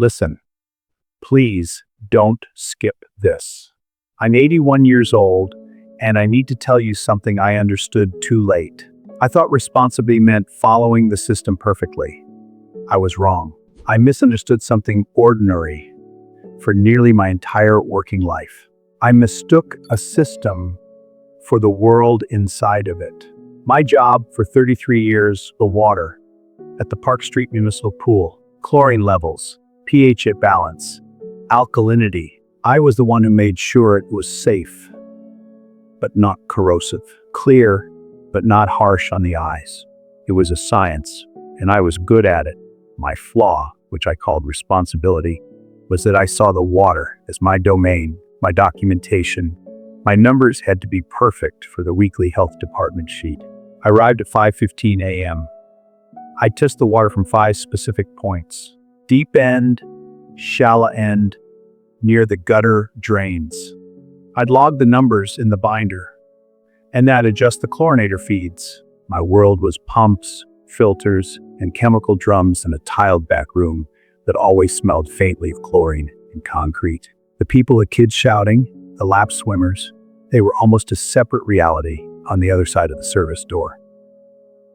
Listen, please don't skip this. I'm 81 years old, and I need to tell you something I understood too late. I thought responsibility meant following the system perfectly. I was wrong. I misunderstood something ordinary for nearly my entire working life. I mistook a system for the world inside of it. My job for 33 years, the water at the Park Street Municipal Pool, chlorine levels, pH at balance, alkalinity. I was the one who made sure it was safe, but not corrosive, clear, but not harsh on the eyes. It was a science, and I was good at it. My flaw, which I called responsibility, was that I saw the water as my domain, my documentation. My numbers had to be perfect for the weekly health department sheet. I arrived at 5:15 a.m. I tested the water from 5 specific points: deep end, shallow end, near the gutter drains. I'd log the numbers in the binder, and then I'd adjust the chlorinator feeds. My world was pumps, filters, and chemical drums in a tiled back room that always smelled faintly of chlorine and concrete. The people, the kids shouting, the lap swimmers, they were almost a separate reality on the other side of the service door.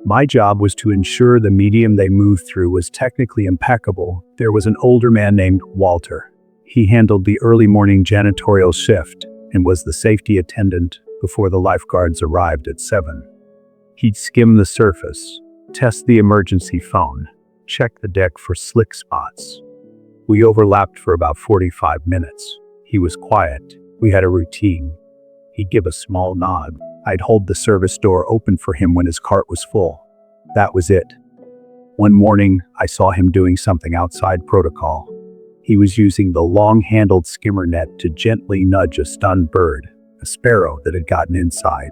My job was to ensure the medium they moved through was technically impeccable. There was an older man named Walter. He handled the early morning janitorial shift and was the safety attendant before the lifeguards arrived at 7. He'd skim the surface, test the emergency phone, check the deck for slick spots. We overlapped for about 45 minutes. He was quiet. We had a routine. He'd give a small nod. I'd hold the service door open for him when his cart was full. That was it. One morning, I saw him doing something outside protocol. He was using the long-handled skimmer net to gently nudge a stunned bird, a sparrow that had gotten inside,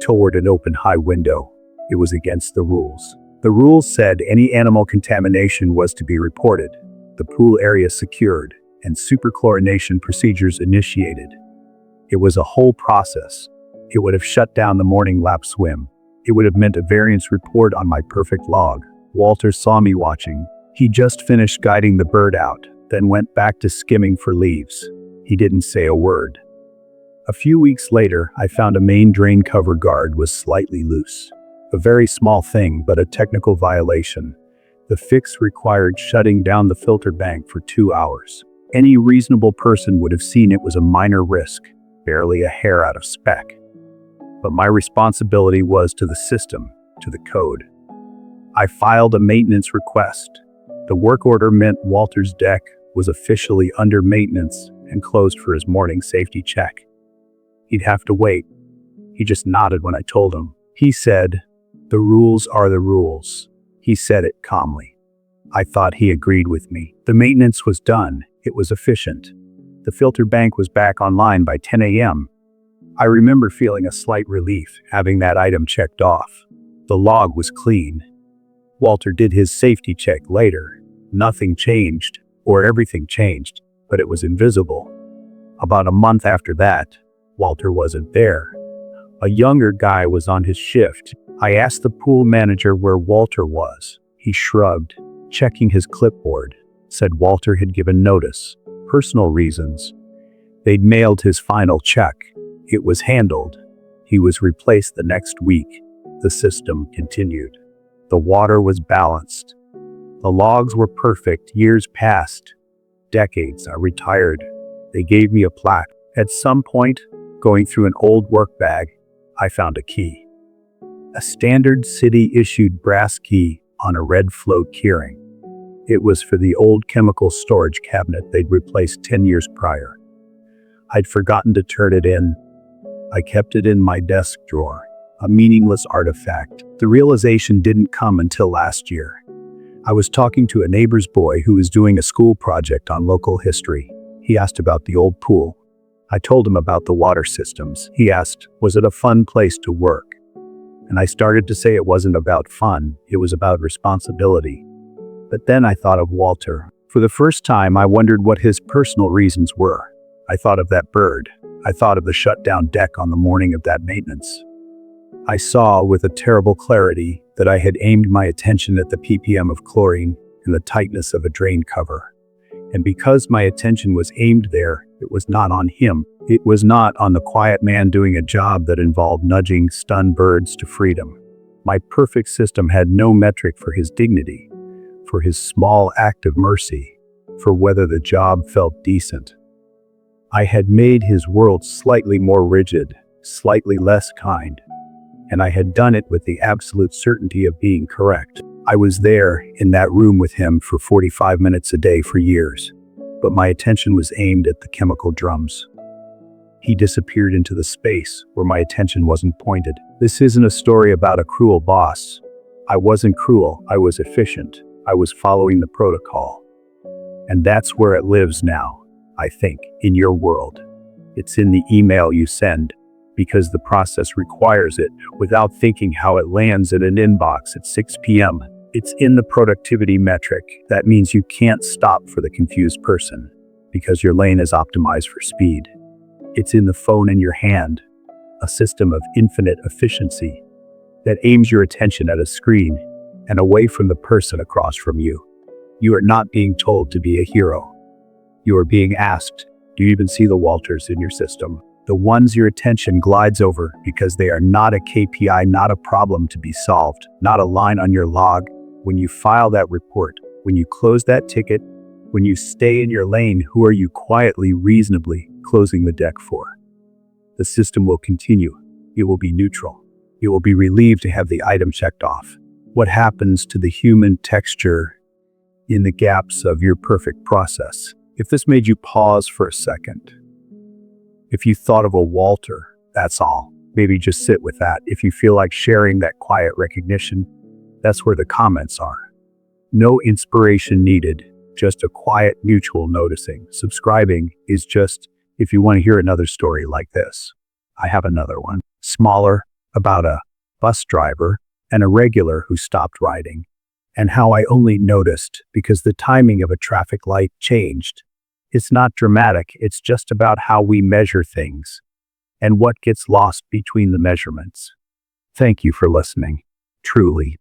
toward an open high window. It was against the rules. The rules said any animal contamination was to be reported, the pool area secured, and superchlorination procedures initiated. It was a whole process. It would have shut down the morning lap swim. It would have meant a variance report on my perfect log. Walter saw me watching. He just finished guiding the bird out, then went back to skimming for leaves. He didn't say a word. A few weeks later, I found a main drain cover guard was slightly loose. A very small thing, but a technical violation. The fix required shutting down the filter bank for 2 hours. Any reasonable person would have seen it was a minor risk, barely a hair out of spec. But my responsibility was to the system, to the code. I filed a maintenance request. The work order meant Walter's deck was officially under maintenance and closed for his morning safety check. He'd have to wait. He just nodded when I told him. He said, "The rules are the rules." He said it calmly. I thought he agreed with me. The maintenance was done. It was efficient. The filter bank was back online by 10 a.m. I remember feeling a slight relief having that item checked off. The log was clean. Walter did his safety check later. Nothing changed, or everything changed, but it was invisible. About a month after that, Walter wasn't there. A younger guy was on his shift. I asked the pool manager where Walter was. He shrugged, checking his clipboard, said Walter had given notice. Personal reasons. They'd mailed his final check. It was handled. He was replaced the next week. The system continued. The water was balanced. The logs were perfect. Years passed. Decades. I retired. They gave me a plaque. At some point, going through an old work bag, I found a key. A standard city-issued brass key on a red float keyring. It was for the old chemical storage cabinet they'd replaced 10 years prior. I'd forgotten to turn it in. I kept it in my desk drawer, a meaningless artifact. The realization didn't come until last year. I was talking to a neighbor's boy who was doing a school project on local history. He asked about the old pool. I told him about the water systems. He asked, was it a fun place to work? And I started to say it wasn't about fun, it was about responsibility. But then I thought of Walter. For the first time, I wondered what his personal reasons were. I thought of that bird. I thought of the shutdown deck on the morning of that maintenance. I saw with a terrible clarity that I had aimed my attention at the ppm of chlorine and the tightness of a drain cover. And because my attention was aimed there, it was not on him. It was not on the quiet man doing a job that involved nudging stunned birds to freedom. My perfect system had no metric for his dignity, for his small act of mercy, for whether the job felt decent. I had made his world slightly more rigid, slightly less kind, and I had done it with the absolute certainty of being correct. I was there, in that room with him for 45 minutes a day for years, but my attention was aimed at the chemical drums. He disappeared into the space where my attention wasn't pointed. This isn't a story about a cruel boss. I wasn't cruel, I was efficient. I was following the protocol. And that's where it lives now, I think, in your world. It's in the email you send, because the process requires it, without thinking how it lands in an inbox at 6 p.m. It's in the productivity metric. That means you can't stop for the confused person, because your lane is optimized for speed. It's in the phone in your hand, a system of infinite efficiency that aims your attention at a screen and away from the person across from you. You are not being told to be a hero. You are being asked, do you even see the Walters in your system? The ones your attention glides over because they are not a KPI, not a problem to be solved, not a line on your log. When you file that report, when you close that ticket, when you stay in your lane, who are you quietly, reasonably closing the deck for? The system will continue. It will be neutral. It will be relieved to have the item checked off. What happens to the human texture in the gaps of your perfect process? If this made you pause for a second, if you thought of a Walter, that's all. Maybe just sit with that. If you feel like sharing that quiet recognition, that's where the comments are. No inspiration needed, just a quiet mutual noticing. Subscribing is just if you want to hear another story like this. I have another one, smaller, about a bus driver and a regular who stopped riding, and how I only noticed because the timing of a traffic light changed. It's not dramatic, it's just about how we measure things and what gets lost between the measurements. Thank you for listening. Truly.